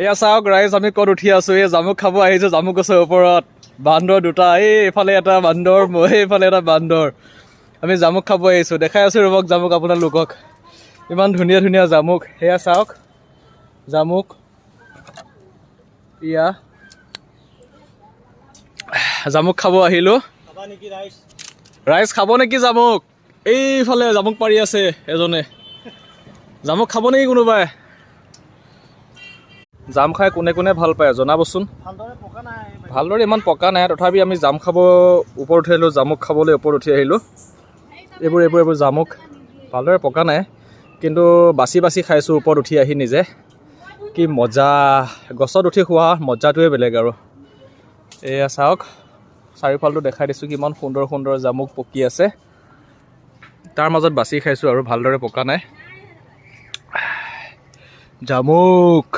এয়া চাওক ৰাইজ, আমি ক'ত উঠি আছো। এই জামুক খাব আহিছো জামুক গছৰ ওপৰত। বান্দৰ দুটা, এইফালে এটা বান্দৰ, এইফালে এটা বান্দৰ। আমি জামুক খাব আহিছো, দেখাই আছো ৰ'বক জামুক আপোনালোকক। ইমান ধুনীয়া ধুনীয়া জামুক, সেয়া চাওক জামুক। ইয়া জামুক খাব আহিলো। ৰাইজ খাব নেকি জামুক? এইফালে জামুক পাৰি আছে এজনে। জামুক খাব নেকি কোনোবাই? জাম খাই কোনে কোনে ভাল পায় জনাবচোন। ভালদৰে ইমান পকা নাই, তথাপি আমি জাম খাব ওপৰত উঠি আহিলোঁ, জামুক খাবলৈ ওপৰত উঠি আহিলোঁ। এইবোৰ জামুক ভালদৰে পকা নাই, কিন্তু বাছি বাছি খাইছোঁ ওপৰত উঠি আহি নিজে। কি মজা, গছত উঠি খোৱা মজাটোৱে বেলেগ আৰু। এয়া চাওক, চাৰিওফালটো দেখাই দিছোঁ কিমান সুন্দৰ সুন্দৰ জামুক পকি আছে। তাৰ মাজত বাছি খাইছোঁ আৰু ভালদৰে পকা নাই জামুক।